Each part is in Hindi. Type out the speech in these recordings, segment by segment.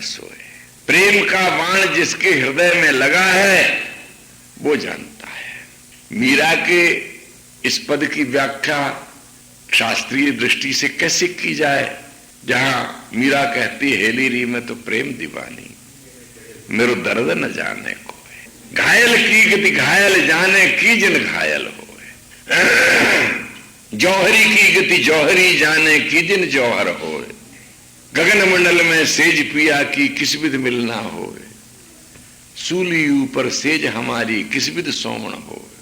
सोए। प्रेम का बाण जिसके हृदय में लगा है वो जानता है। मीरा के इस पद की व्याख्या शास्त्रीय दृष्टि से कैसे की जाए, जहां मीरा कहती हेली री में तो प्रेम दीवानी, मेरो दर्द न जाने को घायल की गति घायल जाने की जिन घायल होए, जौहरी की गति जौहरी जाने की जिन जौहर होए, गगन मंडल में सेज पिया की किस विध मिलना होए, सूली ऊपर सेज हमारी किस विध सोमण होए,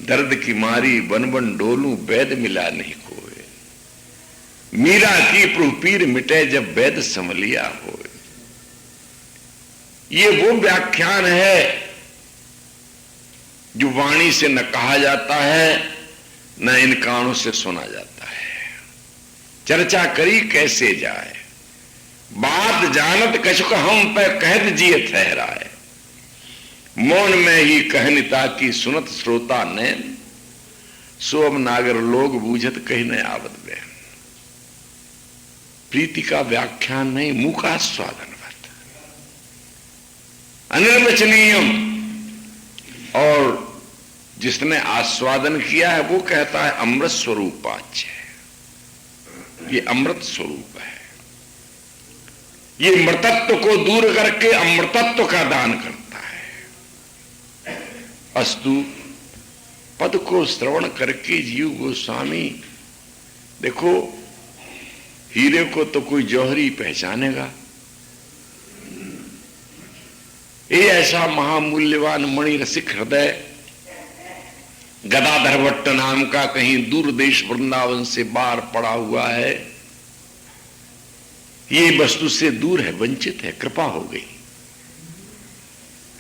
दर्द की मारी बन बन डोलूं वैद मिला नहीं कोए, मीरा की प्रूपीर मिटे जब वैद समलिया होए। ये वो व्याख्यान है जो वाणी से न कहा जाता है न इन कानों से सुना जाता है। चर्चा करी कैसे जाए, बात जानत कछुक हम पे कहत जिए ठहराए, मौन में ही कहनिता की सुनत श्रोता नैन, सोम नागर लोग बूझत कही न आवत बहन। प्रीति का व्याख्यान नहीं, मुंह का स्वादन अनिर्वचनीयम, और जिसने आस्वादन किया है वो कहता है अमृत स्वरूपाच्य, ये अमृत स्वरूप है। ये मृतत्व को दूर करके अमृतत्व का दान करता है। अस्तु पद को श्रवण करके जीव गोस्वामी, देखो हीरे को तो कोई जौहरी पहचानेगा, ये ऐसा महामूल्यवान मणि रसिक हृदय गदाधर भट्ट नाम का कहीं दूर देश वृंदावन से बाहर पड़ा हुआ है, ये वस्तु से दूर है, वंचित है, कृपा हो गई।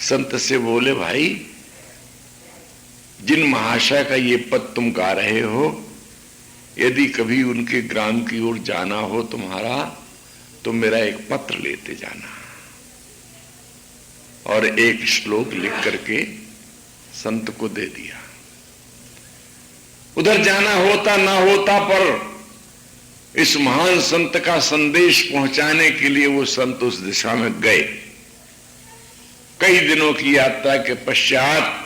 संत से बोले भाई जिन महाशय का ये पद तुम गा रहे हो, यदि कभी उनके ग्राम की ओर जाना हो तुम्हारा, तो मेरा एक पत्र लेते जाना और एक श्लोक लिख करके संत को दे दिया। उधर जाना होता ना होता, पर इस महान संत का संदेश पहुंचाने के लिए वो संत उस दिशा में गए। कई दिनों की यात्रा के पश्चात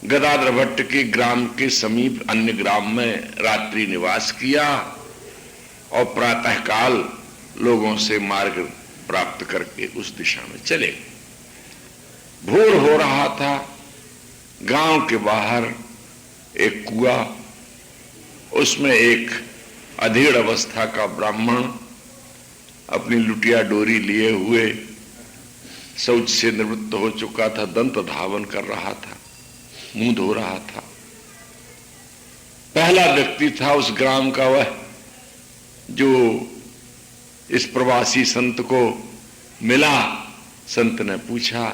गदाधर भट्ट के ग्राम के समीप अन्य ग्राम में रात्रि निवास किया और प्रातःकाल लोगों से मार्ग प्राप्त करके उस दिशा में चले गए। भोर हो रहा था, गांव के बाहर एक कुआं, उसमें एक अधेड़ अवस्था का ब्राह्मण अपनी लुटिया डोरी लिए हुए शौच से निवृत्त हो चुका था, दंत धावन कर रहा था, मुंह धो रहा था। पहला व्यक्ति था उस ग्राम का वह जो इस प्रवासी संत को मिला। संत ने पूछा,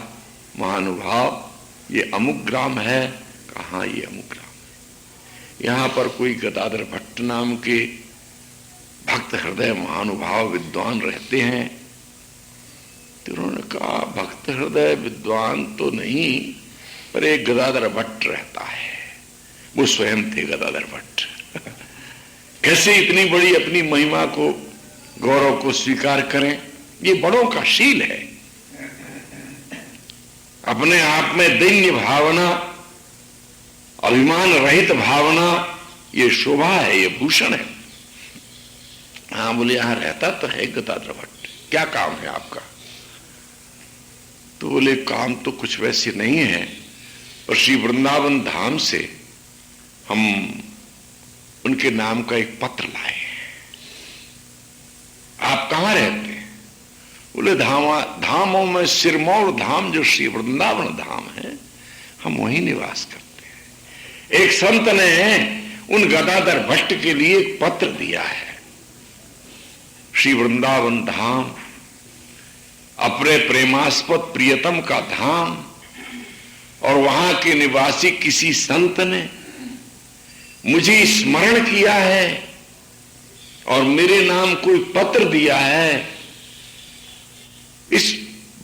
महानुभाव ये अमुक ग्राम है? कहाँ ये अमुक ग्राम है, यहां पर कोई गदाधर भट्ट नाम के भक्त हृदय महानुभाव विद्वान रहते हैं? तो उन्होंने कहा भक्त हृदय विद्वान तो नहीं, पर एक गदाधर भट्ट रहता है। वो स्वयं थे गदाधर भट्ट। कैसे इतनी बड़ी अपनी महिमा को, गौरव को स्वीकार करें? ये बड़ों का शील है। अपने आप में दैन्य भावना, अभिमान रहित भावना, ये शोभा है, ये भूषण है। हाँ बोले यहां रहता तो है गदाधर भट्ट, क्या काम है आपका? तो बोले काम तो कुछ वैसे नहीं है, और श्री वृंदावन धाम से हम उनके नाम का एक पत्र लाए हैं। आप कहां रहते हैं? बोले धामों में सिरमौर धाम जो श्री वृंदावन धाम है, हम वहीं निवास करते हैं। एक संत ने उन गदाधर भट्ट के लिए एक पत्र दिया है। श्री वृंदावन धाम अपने प्रेमास्पद प्रियतम का धाम, और वहां के निवासी किसी संत ने मुझे स्मरण किया है और मेरे नाम कोई पत्र दिया है। इस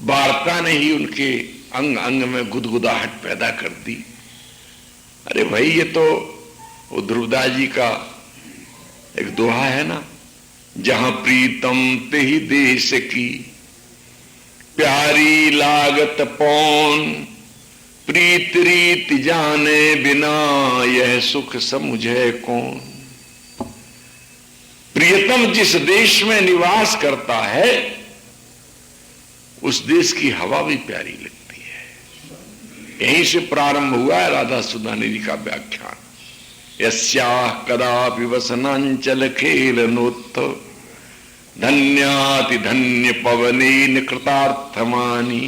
वार्ता ने ही उनके अंग अंग में गुदगुदाहट पैदा कर दी। अरे भाई ये तो ध्रुवदास जी का एक दोहा है ना, जहां प्रीतम तेहि देश की, प्यारी लागत पौन, प्रीत रीत जाने बिना, यह सुख समुझे कौन। प्रियतम जिस देश में निवास करता है उस देश की हवा भी प्यारी लगती है। यहीं से प्रारंभ हुआ है राधा सुधानिधि का व्याख्यान। यस्याः कदापि वसनांचल खेलनोत्थ, धन्याति धन्य पवनेन कृतार्थमानी,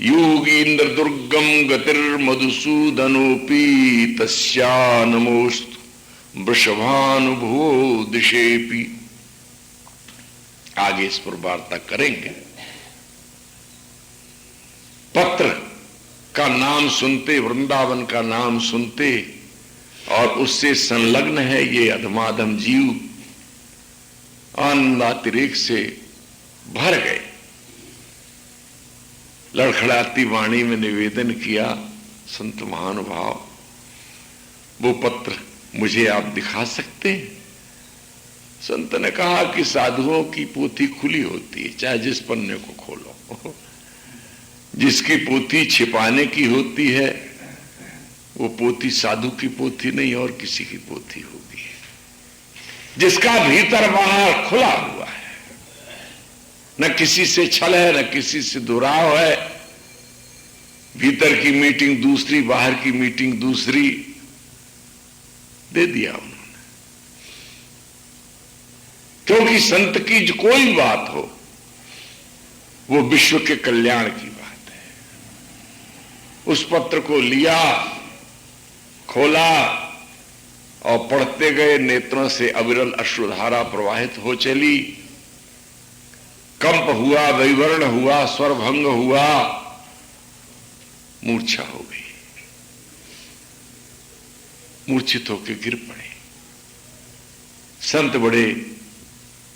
योगीन्द्र दुर्गम गतिर्मधुसूदनोपि, तस्या नमोस्तु वृषभानुभुवो दिशेपि। आगे इस पर वार्ता करेंगे। पत्र का नाम सुनते, वृंदावन का नाम सुनते और उससे संलग्न है ये अधमाधम जीव आनंदातिरेक से भर गए। लड़खड़ाती वाणी में निवेदन किया, संत महानुभाव वो पत्र मुझे आप दिखा सकते हैं? संत ने कहा कि साधुओं की पोथी खुली होती है, चाहे जिस पन्ने को खोलो। जिसकी पोथी छिपाने की होती है वो पोथी साधु की पोथी नहीं और किसी की पोथी होगी। जिसका भीतर बाहर खुला हुआ है, न किसी से छल है न किसी से दुराव है, भीतर की मीटिंग दूसरी बाहर की मीटिंग दूसरी, दे दिया उन्होंने। क्योंकि संत की जो कोई बात हो वो विश्व के कल्याण की बात है। उस पत्र को लिया, खोला और पढ़ते गए, नेत्रों से अविरल अश्रुधारा प्रवाहित हो चली। कंप हुआ, वैवर्ण हुआ, स्वरभंग हुआ, मूर्छा हो गई, मूर्छित होकर गिर पड़े। संत बड़े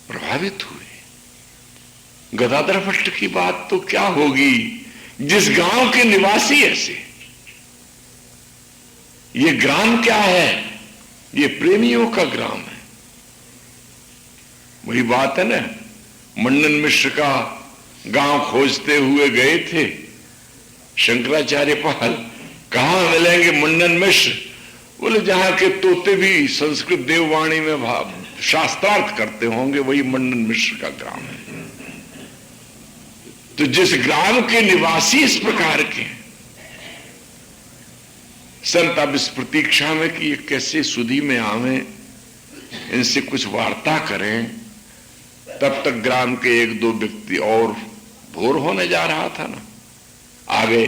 प्रभावित हुए। गदाधर भट्ट की बात तो क्या होगी, जिस गांव के निवासी ऐसे। ये ग्राम क्या है? ये प्रेमियों का ग्राम है। वही बात है ना, मंडन मिश्र का गांव खोजते हुए गए थे शंकराचार्य पाल। कहां मिलेंगे मंडन मिश्र? बोले जहां के तोते भी संस्कृत देववाणी में शास्त्रार्थ करते होंगे, वही मंडन मिश्र का ग्राम है। तो जिस ग्राम के निवासी इस प्रकार के, संत अब इस प्रतीक्षा में कि ये कैसे सुधी में आवे, इनसे कुछ वार्ता करें। तब तक ग्राम के एक दो व्यक्ति और भोर होने जा रहा था ना, आगे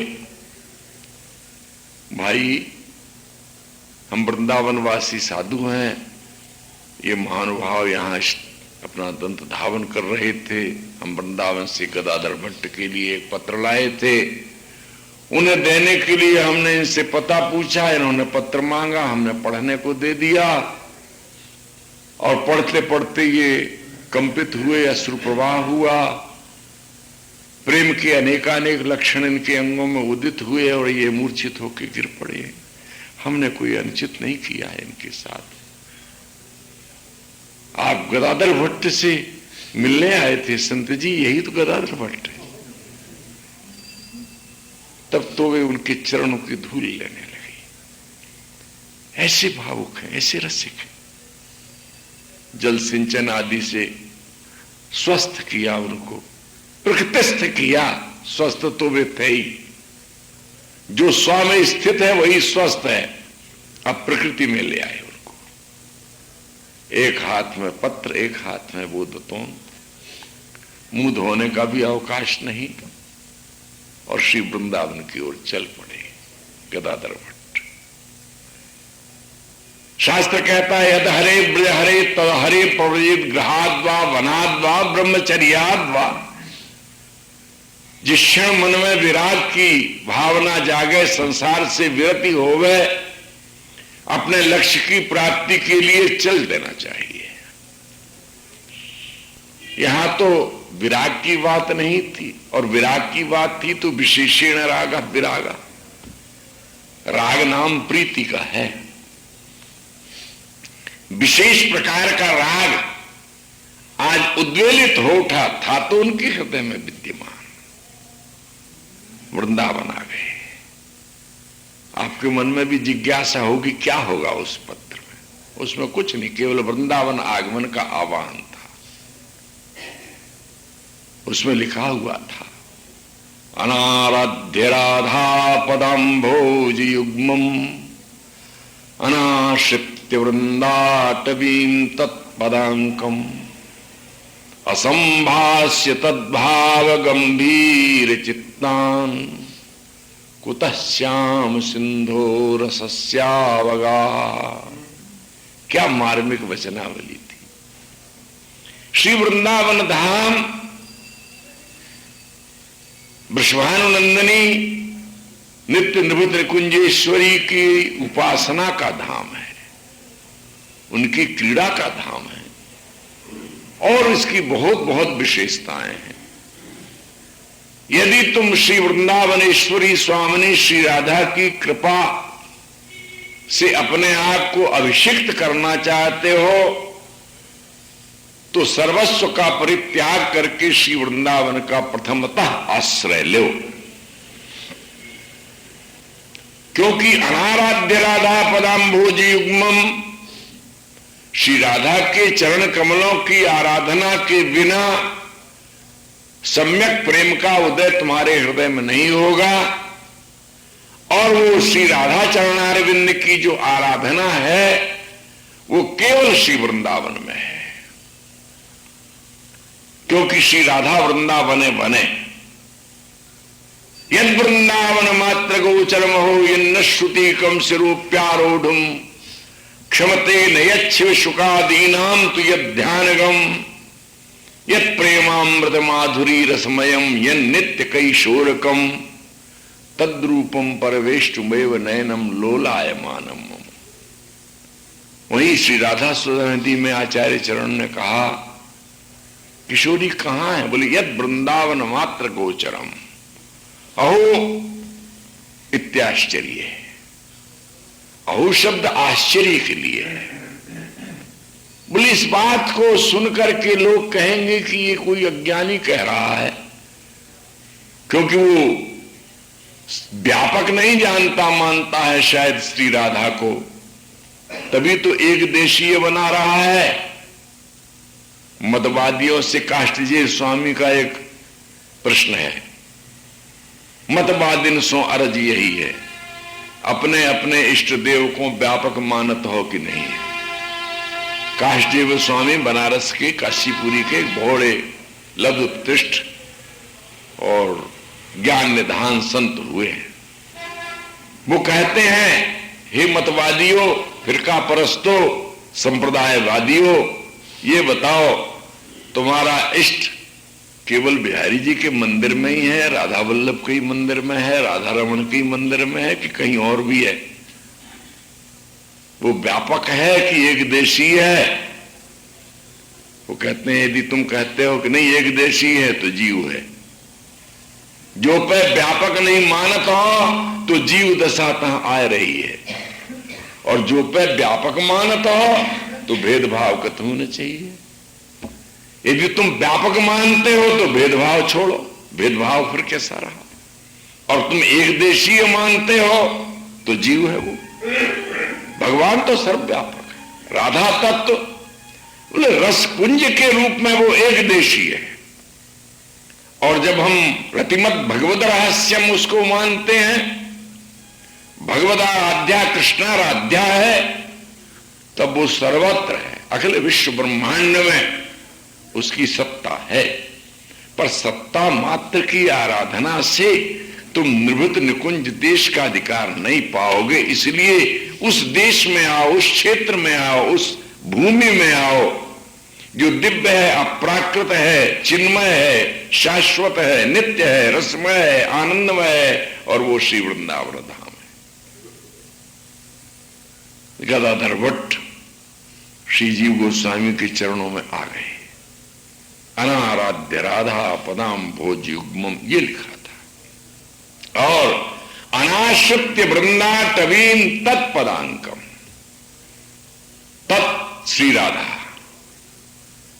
भाई हम वृंदावनवासी साधु हैं, ये महानुभाव यहाँ अपना दंत धावन कर रहे थे। हम वृंदावन से गदाधर भट्ट के लिए एक पत्र लाए थे, उन्हें देने के लिए हमने इनसे पता पूछा, इन्होंने पत्र मांगा, हमने पढ़ने को दे दिया। और पढ़ते पढ़ते ये कंपित हुए, अश्रु प्रवाह हुआ, प्रेम के अनेकानेक लक्षण इनके अंगों में उदित हुए और ये मूर्छित होकर गिर पड़े। हमने कोई अनुचित नहीं किया है इनके साथ। आप गदाधर भट्ट से मिलने आए थे संत जी, यही तो गदाधर भट्ट है। तब तो वे उनके चरणों की धूल लेने लगी। ऐसे भावुक हैं, ऐसे रसिक हैं। जल सिंचन आदि से स्वस्थ किया, उनको प्रकृतिस्थ किया। स्वस्थ तो वे थे ही, जो स्व में स्थित है वही स्वस्थ है। अब प्रकृति में ले आए उनको। एक हाथ में पत्र, एक हाथ में बोधतोन, मुंह धोने का भी अवकाश नहीं, और श्री वृंदावन की ओर चल पड़े गदाधर भट्ट। शास्त्र कहता है यद हरे ब्रज हरे तद हरे प्रवृजित गृहाद्वा वनाद्वा ब्रह्मचर्याद्वा। जिस क्षण मन में विराग की भावना जागे, संसार से विरति होवे, अपने लक्ष्य की प्राप्ति के लिए चल देना चाहिए। यहां तो विराग की बात नहीं थी, और विराग की बात थी तो विशेषण राग विरागा। राग नाम प्रीति का है, विशेष प्रकार का राग आज उद्वेलित हो उठा, था तो उनके हृदय में विद्यमान। वृंदावन आ गए। आपके मन में भी जिज्ञासा होगी क्या होगा उस पत्र में। उसमें कुछ नहीं, केवल वृंदावन आगमन का आह्वान था। उसमें लिखा हुआ था, अनाराध्य राधा पदाम्भोज युग्मम अनाश्रित्य वृंदाटवीं तत्पदांकम असंभाष्य तद्भाव गंभीर चित्तान कुतः श्याम सिंधो रसस्यावगा। क्या मार्मिक वचनावली थी। श्री वृंदावन धाम वृषभानुनंदिनी नित्य निभृत निकुंजेश्वरी की उपासना का धाम है, उनकी क्रीड़ा का धाम है और इसकी बहुत बहुत विशेषताएं हैं। यदि तुम श्री वृंदावनेश्वरी स्वामिनी श्री राधा की कृपा से अपने आप को अभिषिक्त करना चाहते हो तो सर्वस्व का परित्याग करके श्री वृंदावन का प्रथमतः आश्रय लो, क्योंकि अनाराध्य राधा पदाम्भोज युग्मम, श्री राधा के चरण कमलों की आराधना के बिना सम्यक प्रेम का उदय तुम्हारे हृदय में नहीं होगा। और वो श्री राधा चरणारविंद की जो आराधना है वो केवल श्री वृंदावन में है, क्योंकि श्री राधा वृंदावने बने। यद वृंदावन मात्र गोचरम हो यन्न श्रुति कम सिरूप्यारूढ़ क्षमते नयच्छ शुकादीनाम तु यध्यानगम यत् प्रेमामृत माधुरी रसमयम यन नित्य कैशोरकम तद्रूपम परवेष्टुमेव नयनम लोलायमानम। वहीं श्री राधा सुधानदी में आचार्य चरण ने कहा, किशोरी कहां है? बोले यद वृंदावन मात्र गोचरम। अहो इत्याश्चर्य, अहो शब्द आश्चर्य के लिए है। बोले इस बात को सुनकर के लोग कहेंगे कि ये कोई अज्ञानी कह रहा है, क्योंकि वो व्यापक नहीं जानता मानता है शायद श्री राधा को, तभी तो एक देशीय बना रहा है। मतवादियों से काष्टजीय स्वामी का एक प्रश्न है, मतवादिन सो अर्ज यही है, अपने अपने इष्ट देव को व्यापक मानत हो कि नहीं। काष्टजीय स्वामी बनारस के काशीपुरी के बड़े लब्ध उत्कृष्ट और ज्ञान निधान संत हुए हैं। वो कहते हैं, हे मतवादियों, फिरका परस्तों, संप्रदायवादियों, ये बताओ तुम्हारा इष्ट केवल बिहारी जी के मंदिर में ही है, राधा वल्लभ के ही मंदिर में है, राधा रमन के ही मंदिर में है कि कहीं और भी है? वो व्यापक है कि एक देशी है? वो कहते हैं यदि तुम कहते हो कि नहीं एक देशी है तो जीव है। जो पे व्यापक नहीं मानत हो तो जीव दशा तहां आ रही है, और जो पे व्यापक मानत हो तो भेदभाव कत होना चाहिए। यदि तुम व्यापक मानते हो तो भेदभाव छोड़ो, भेदभाव फिर कैसा रहा। और तुम एक देशीय मानते हो तो जीव है वो। भगवान तो सर्वव्यापक है, राधा तत्व बोले रस पुंज के रूप में वो एक देशी है। और जब हम रतिमत भगवद रहस्यम उसको मानते हैं, भगवदाराध्या कृष्णाराध्या है, तब वो सर्वत्र है, अखिल विश्व ब्रह्मांड में उसकी सत्ता है। पर सत्ता मात्र की आराधना से तुम निभृत निकुंज देश का अधिकार नहीं पाओगे। इसलिए उस देश में आओ, उस क्षेत्र में आओ, उस भूमि में आओ जो दिव्य है, अप्राकृत है, चिन्मय है, शाश्वत है, नित्य है, रसमय है, आनंदमय है, और वो श्री वृंदावन धाम है। गदाधर भट्ट श्री जीव गोस्वामी के चरणों में आ गए। अनाराध्य राधा पदाम भोज युग्मम ये लिखा था, और अनाश्रित्य वृंदाटवीं तत्पदांकम, तत् श्री राधा,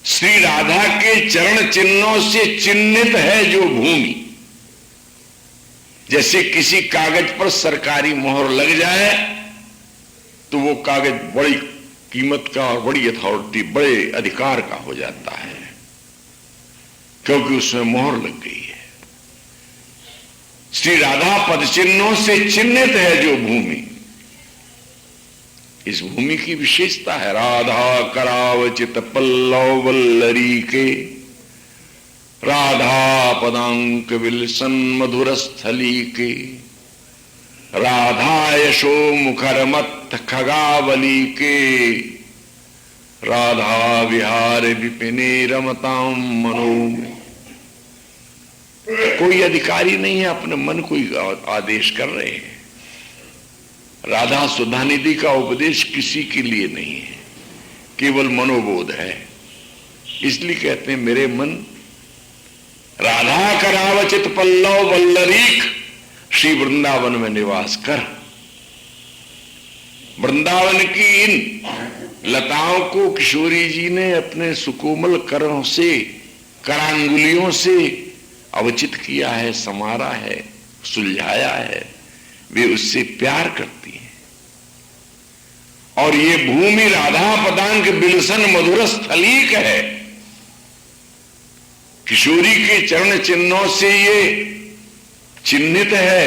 श्री राधा के चरण चिन्हों से चिन्हित है जो भूमि। जैसे किसी कागज पर सरकारी मोहर लग जाए तो वो कागज बड़ी कीमत का और बड़ी अथॉरिटी, बड़े अधिकार का हो जाता है, क्योंकि उसमें मोहर लग गई है। श्री राधा पद चिन्हों से चिन्हित है जो भूमि। इस भूमि की विशेषता है राधा करावचित पल्लव वल्लरी के, राधा पदांक विलसन मधुर स्थली के, राधा यशो मुखर मत खगावली के, राधा विहार विपिने रमताम मनो में। कोई अधिकारी नहीं है, अपने मन को ही आदेश कर रहे हैं। राधा सुधा निधि का उपदेश किसी के लिए नहीं है, केवल मनोबोध है। इसलिए कहते हैं मेरे मन राधा करावचित पल्लव वल्लरीक, श्री वृंदावन में निवास कर। वृंदावन की इन लताओं को किशोरी जी ने अपने सुकोमल करों से, करांगुलियों से अवचित किया है, संवारा है, सुलझाया है। वे उससे प्यार करती हैं। और ये भूमि राधा पदांक बिलसन मधुर स्थलीक है। किशोरी के चरण चिन्हों से ये चिन्हित है।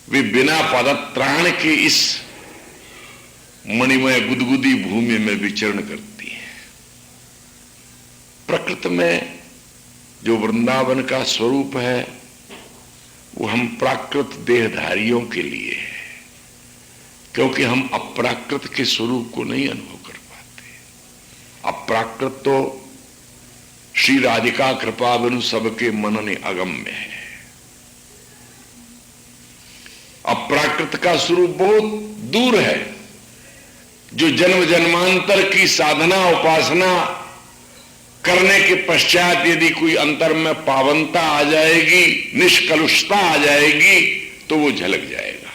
वे बिना पदत्राण के इस मणिमय गुदगुदी भूमि में विचरण करती है। प्रकृति में जो वृंदावन का स्वरूप है वो हम प्राकृत देहधारियों के लिए है, क्योंकि हम अप्राकृत के स्वरूप को नहीं अनुभव कर पाते। अप्राकृत तो श्री राधिका कृपा बिनु सबके मनने अगम्य है। अप्राकृत का स्वरूप बहुत दूर है, जो जन्म जन्मांतर की साधना उपासना करने के पश्चात यदि कोई अंतर में पावनता आ जाएगी, निष्कलुषता आ जाएगी, तो वो झलक जाएगा।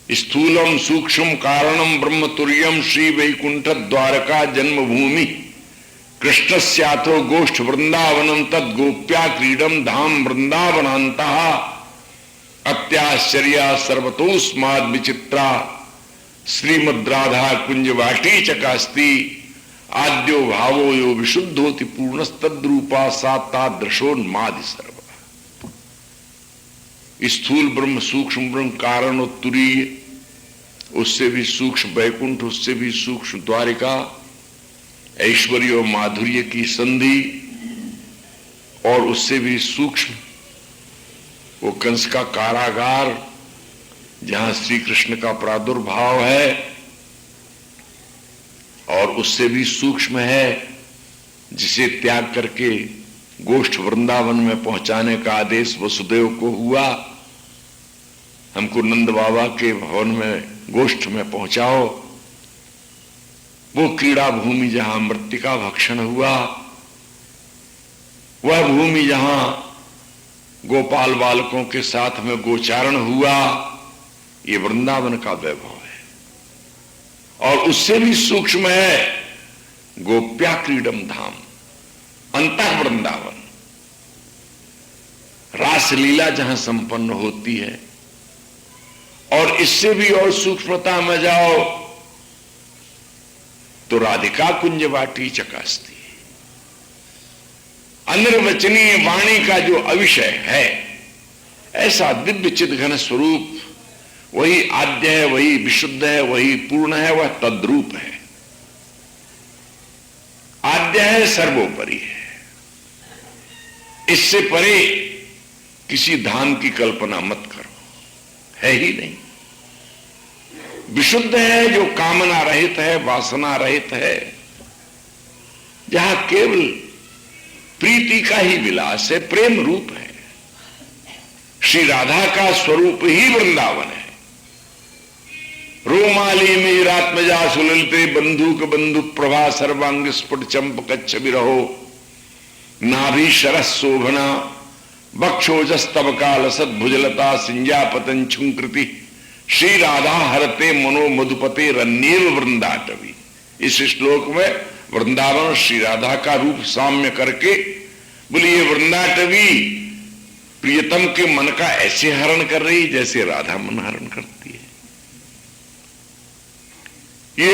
स्थूलम सूक्ष्म कारणम ब्रह्म तुर्यम श्री वैकुंठ द्वारका जन्मभूमि कृष्णस्याथो गोष्ठ वृंदावनम तद गोप्या क्रीडम धाम वृंदावनांतः अत्याश्चर्या सर्वतोस्माद विचित्रा श्रीमद् राधा कुंज वाटी चकास्ती आद्यो भावो यो विशुद्धोति पूर्णस्तद्रूपा सातादृशोन्मादि सर्व। स्थूल ब्रह्म, सूक्ष्म ब्रह्म, कारण और तुरीय, उससे भी सूक्ष्म वैकुंठ, उससे भी सूक्ष्म द्वारिका, ऐश्वर्य और माधुर्य की संधि, और उससे भी सूक्ष्म वो कंस का कारागार जहां श्री कृष्ण का प्रादुर्भाव है, और उससे भी सूक्ष्म है जिसे त्याग करके गोष्ठ वृंदावन में पहुंचाने का आदेश वसुदेव को हुआ। हमको नंद बाबा के भवन में गोष्ठ में पहुंचाओ। वो क्रीड़ा भूमि जहां मृत्तिका भक्षण हुआ, वह भूमि जहां गोपाल बालकों के साथ में गोचारण हुआ, ये वृंदावन का वैभव है। और उससे भी सूक्ष्म है गोप्या क्रीडम धाम, अंतः वृंदावन, रासलीला जहां संपन्न होती है। और इससे भी और सूक्ष्मता में जाओ तो राधिका कुंज वाटी चकास्ती, अनिर्वचनीय वाणी का जो अविषय है, ऐसा दिव्य चिद्घन स्वरूप, वही आद्य है, वही विशुद्ध है, वही पूर्ण है, वह तद्रूप है। आद्य है, सर्वोपरि है। इससे परे किसी धाम की कल्पना मत करो, है ही नहीं। विशुद्ध है, जो कामना रहित है, वासना रहित है, जहां केवल प्रीति का ही विलास है, प्रेम रूप है। श्री राधा का स्वरूप ही वृंदावन है। रोमाली में रात्मजा सुललते बंधुक बंधु प्रभा सर्वांग स्फुट चंप कच्छ विरहो नाभि शरस शोभना बक्षोजस्तव काल सद्भुजलता सिंजा पतन छुंकृति श्री राधा हरते मनो मधुपते रन्येव वृंदाटवी। इस श्लोक में वृंदावन श्री राधा का रूप साम्य करके बोली ये वृंदाटवी प्रियतम के मन का ऐसे हरण कर रही जैसे राधा मन हरण करती है। ये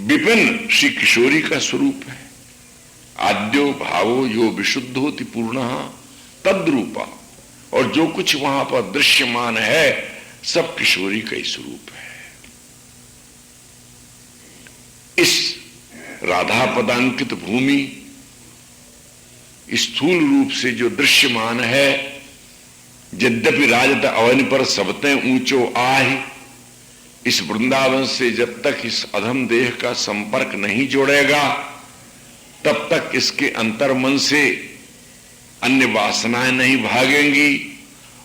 विपिन श्री किशोरी का स्वरूप है। आद्यो भावो यो विशुद्धोति पूर्णः तद्रूपा, और जो कुछ वहां पर दृश्यमान है सब किशोरी का ही स्वरूप है। इस राधा पदांकित भूमि स्थूल रूप से जो दृश्यमान है, यद्यपि राजत अवन पर सबते ऊंचो आहि, इस वृंदावन से जब तक इस अधम देह का संपर्क नहीं जोड़ेगा तब तक इसके अंतर्मन से अन्य वासनाएं नहीं भागेंगी,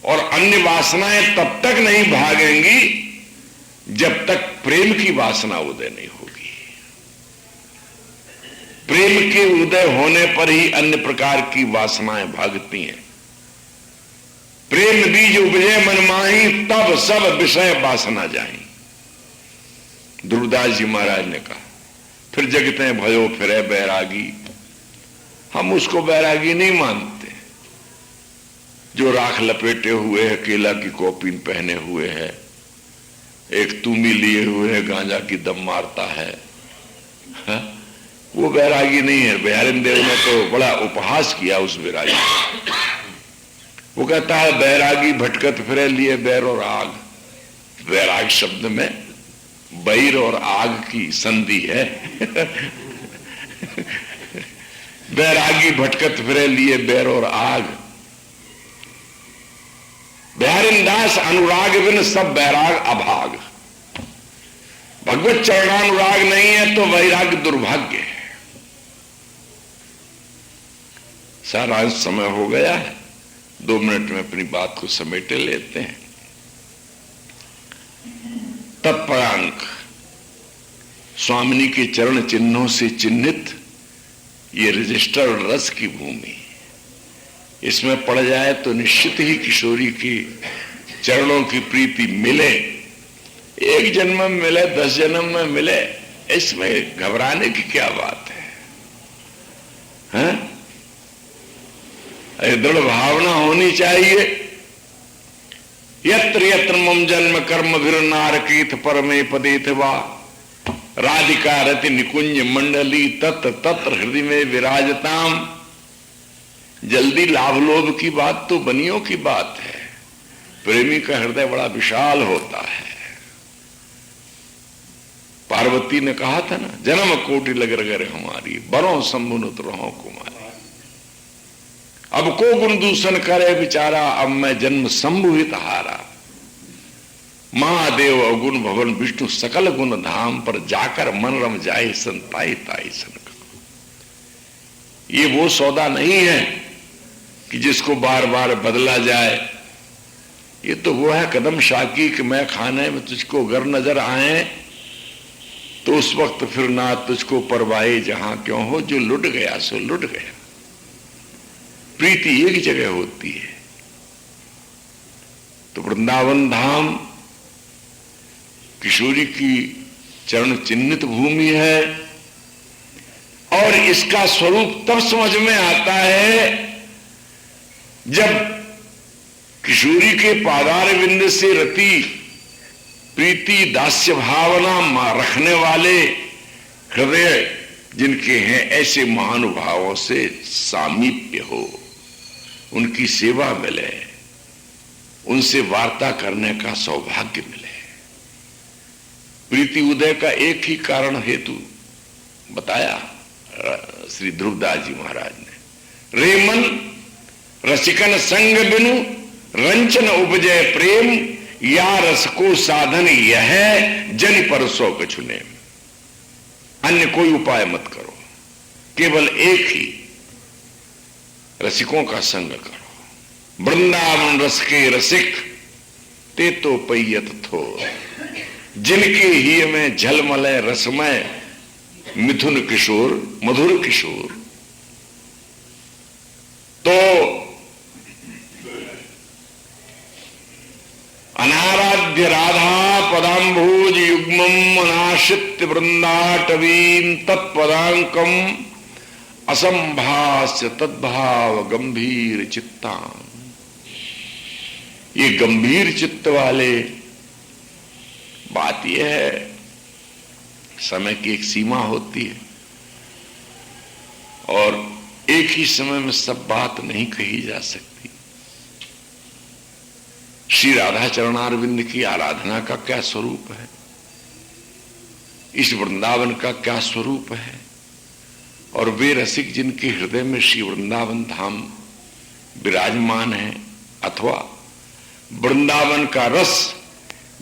और अन्य वासनाएं तब तक नहीं भागेंगी जब तक प्रेम की वासना उदय नहीं होगी। प्रेम के उदय होने पर ही अन्य प्रकार की वासनाएं भागती हैं। प्रेम बीज उपजे मन माही, तब सब विषय वासना जाई। ध्रुवदास जी महाराज ने कहा, फिर जगते भयो फिरे बैरागी। हम उसको बैरागी नहीं मानते जो राख लपेटे हुए है, केला की कॉपीन पहने हुए है, एक तूमी लिए हुए है, गांजा की दम मारता है, हा? वो बैरागी नहीं है। बिहारिन देव ने तो बड़ा उपहास किया उस बैरागी। वो कहता है बैरागी भटकत फिरे लिए बैर और आग। बैराग शब्द में बैर और आग की संधि है। बैरागी भटकत फिरे लिए बैर और आग। बिहारिन दास अनुराग बिन सब बैराग अभाग। भगवत चरणानुराग नहीं है तो वैराग्य दुर्भाग्य है। सारा समय हो गया है, 2 मिनट में अपनी बात को समेटे लेते हैं। तत्परांक स्वामिनी के चरण चिन्हों से चिन्हित ये रजिस्टर्ड रस की भूमि, इसमें पड़ जाए तो निश्चित ही किशोरी की चरणों की प्रीति मिले। 1 जन्म में मिले, 10 जन्म में मिले, इसमें घबराने की क्या बात है, हैं? दृढ़ भावना होनी चाहिए। यत्र यत्र मम जन्म कर्म वीर नारकीत परमे पदेत वा, राधिका रति निकुंज मंडली तत्र तत्र हृदय में विराजताम। जल्दी लाभ लोभ की बात तो बनियों की बात है। प्रेमी का हृदय बड़ा विशाल होता है। पार्वती ने कहा था ना, जन्म कोटि लग रगर हमारी, बरों संबुनुत रहो कुमारी। अब को गुण दूषण करे बिचारा, अब मैं जन्म संभुहित हारा। महादेव अवगुण भवन विष्णु सकल गुण धाम, पर जाकर मन रम जाए संताई ताई सन। ये वो सौदा नहीं है कि जिसको बार बार बदला जाए। ये तो वो है कदम शाकी कि मैं खाने में तुझको गर नजर आए तो उस वक्त फिर ना तुझको परवाए जहां क्यों हो, जो लुट गया सो लुट गया। प्रीति एक जगह होती है। तो वृंदावन धाम किशोरी की चरण चिन्हित भूमि है, और इसका स्वरूप तब समझ में आता है जब किशोरी के पादार बिंद से रति प्रीति दास्य भावना रखने वाले हृदय जिनके हैं, ऐसे महानुभावों से सामीप्य हो, उनकी सेवा मिले, उनसे वार्ता करने का सौभाग्य मिले। प्रीति उदय का एक ही कारण हेतु बताया श्री ध्रुवदास जी महाराज ने, रे मन रसिकन संग बिनु रंचन उपजय प्रेम, या रस को साधन यह जन परसो कछुने। अन्य कोई उपाय मत करो, केवल एक ही रसिकों का संग करो। वृंदावन रस के रसिक ते तो पैयत थो, जिनके ही में झलमलय रसमय मिथुन किशोर मधुर किशोर। तो अनाराध्य राधा पदाम्भोज युग्मम अनाश्रित्य वृंदाटवीं तत्पदांकम असंभास्य तद्भाव गंभीर चित्तान। ये गंभीर चित्त वाले, बात यह है समय की एक सीमा होती है और एक ही समय में सब बात नहीं कही जा सकती। श्री राधा चरणारविंद की आराधना का क्या स्वरूप है, इस वृंदावन का क्या स्वरूप है, और वे रसिक जिनके हृदय में श्री वृंदावन धाम विराजमान है, अथवा वृंदावन का रस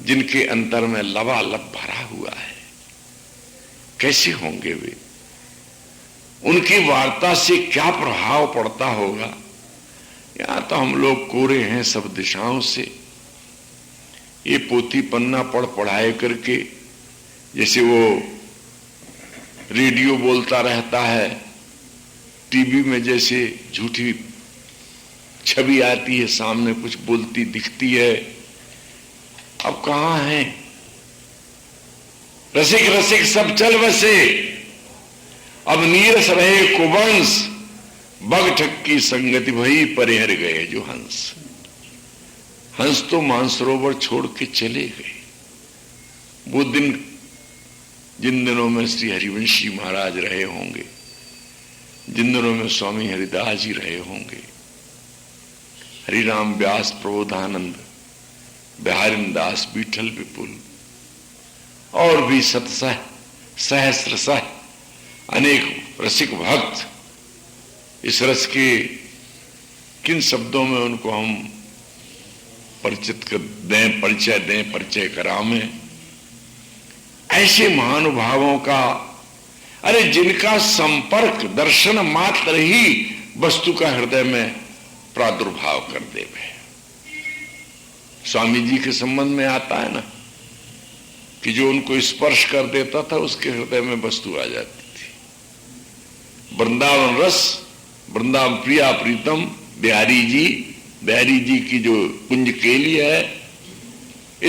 जिनके अंतर में लबालब भरा हुआ है, कैसे होंगे वे? उनकी वार्ता से क्या प्रभाव पड़ता होगा? यहां तो हम लोग कोरे हैं सब दिशाओं से। ये पोथी पन्ना पढ़ाए करके, जैसे वो रेडियो बोलता रहता है, टीवी में जैसे झूठी छवि आती है, सामने कुछ बोलती दिखती है। अब कहां है रसिक? रसिक सब चल बसे, अब नीरस रहे कुवंश, बगठक की संगति भई परिहर गए जो हंस। हंस तो मानसरोवर छोड़ के चले गए। वो दिन, जिन दिनों में श्री हरिवंशी महाराज रहे होंगे, जिन दिनों में स्वामी हरिदास जी रहे होंगे, हरिराम व्यास प्रबोधानंद, बिहारिन दास, बीठल विपुल और भी सतसह सहस्रसह अनेक रसिक भक्त, इस रस के किन शब्दों में उनको हम परिचित कर दें, परिचय करावें? ऐसे महानुभावों का, अरे जिनका संपर्क दर्शन मात्र ही वस्तु का हृदय में प्रादुर्भाव कर देवे। स्वामी जी के संबंध में आता है ना कि जो उनको स्पर्श कर देता था उसके हृदय में वस्तु आ जाती थी। वृंदावन रस, वृंदावन प्रिया प्रीतम बिहारी जी की जो कुंज केली है,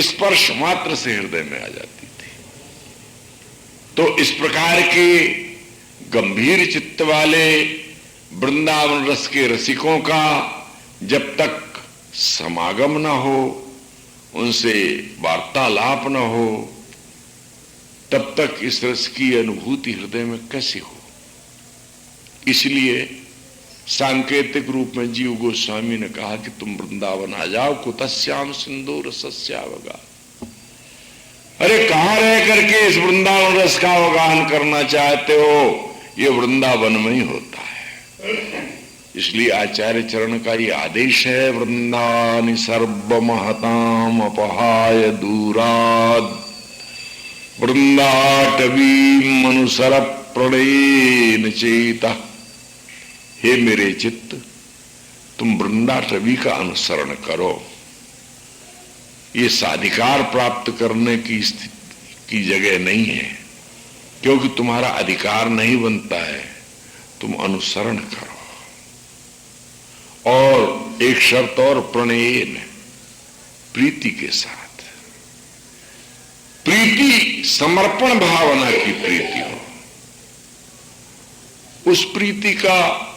स्पर्श मात्र से हृदय में आ जाती थी। तो इस प्रकार के गंभीर चित्त वाले वृंदावन रस के रसिकों का जब तक समागम न हो, उनसे वार्तालाप न हो, तब तक इस रस की अनुभूति हृदय में कैसे हो? इसलिए सांकेतिक रूप में जीव गोस्वामी ने कहा कि तुम वृंदावन आ जाओ, कुतस्याम सिंधु रसस्यावगा। अरे कहां रह करके इस वृंदावन रस का अवगाहन करना चाहते हो? ये वृंदावन में ही होता है। इसलिए आचार्य चरण का ये आदेश है, वृंदानि सर्वमहताम अपहाय दूराद वृंदाटवीं मनुसर प्रणयेन चेता। हे मेरे चित्त, तुम वृंदाटवी का अनुसरण करो। ये साधिकार प्राप्त करने की जगह नहीं है, क्योंकि तुम्हारा अधिकार नहीं बनता है। तुम अनुसरण करो, और एक शर्त और, प्रणयेन, प्रीति के साथ। प्रीति समर्पण भावना की प्रीति हो। उस प्रीति का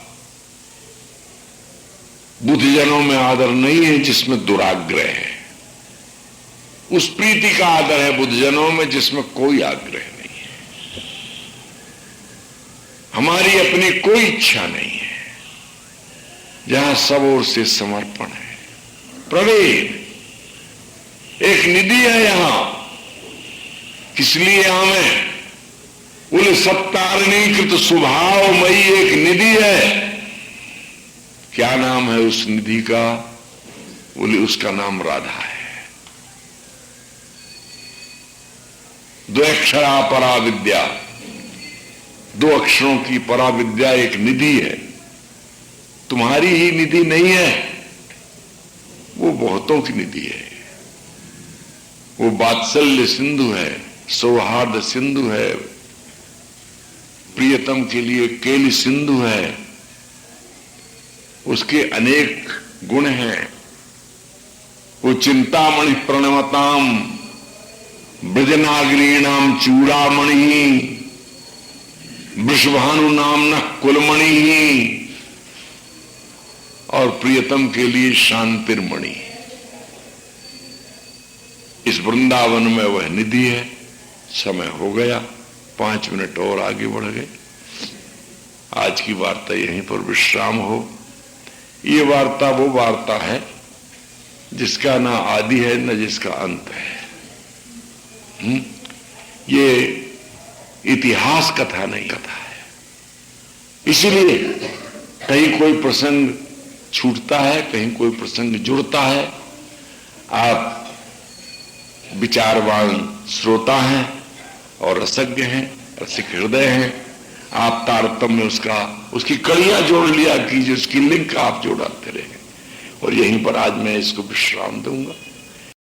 बुद्धजनों में आदर नहीं है जिसमें दुराग्रह है। उस प्रीति का आदर है बुद्धजनों में जिसमें कोई आग्रह नहीं है, हमारी अपनी कोई इच्छा नहीं है, जहां सब ओर से समर्पण है। प्रवीण एक निधि है यहां, किसलिए हमें उल सत्तारणीकृत स्वभावमयी एक निधि है। क्या नाम है उस निधि का? बोले उसका नाम राधा है। द्वैक्षरा परा विद्या, दो अक्षरों की परा विद्या एक निधि है। तुम्हारी ही निधि नहीं है, वो बहुतों की निधि है। वो वात्सल्य सिंधु है, सौहार्द सिंधु है, प्रियतम के लिए केली सिंधु है। उसके अनेक गुण हैं। वो चिंतामणि प्रणवताम ब्रजनागरीणाम चूड़ामणि, वृषभानु नाम न कुलमणि, और प्रियतम के लिए शांतिर्मणि। इस वृंदावन में वह निधि है। समय हो गया, 5 मिनट और आगे बढ़ गए। आज की वार्ता यहीं पर विश्राम हो। ये वार्ता वो वार्ता है जिसका ना आदि है न जिसका अंत है। ये इतिहास कथा नहीं, कथा है। इसीलिए कहीं कोई प्रसंग छूटता है, कहीं कोई प्रसंग जुड़ता है। आप विचारवान श्रोता हैं और रसज्ञ हैं, रसिक हृदय हैं। आप तारतम्य उसकी कड़ियां जोड़ लिया कीजिए, उसकी लिंक आप जोड़ाते रहे। और यहीं पर आज मैं इसको विश्राम दूंगा।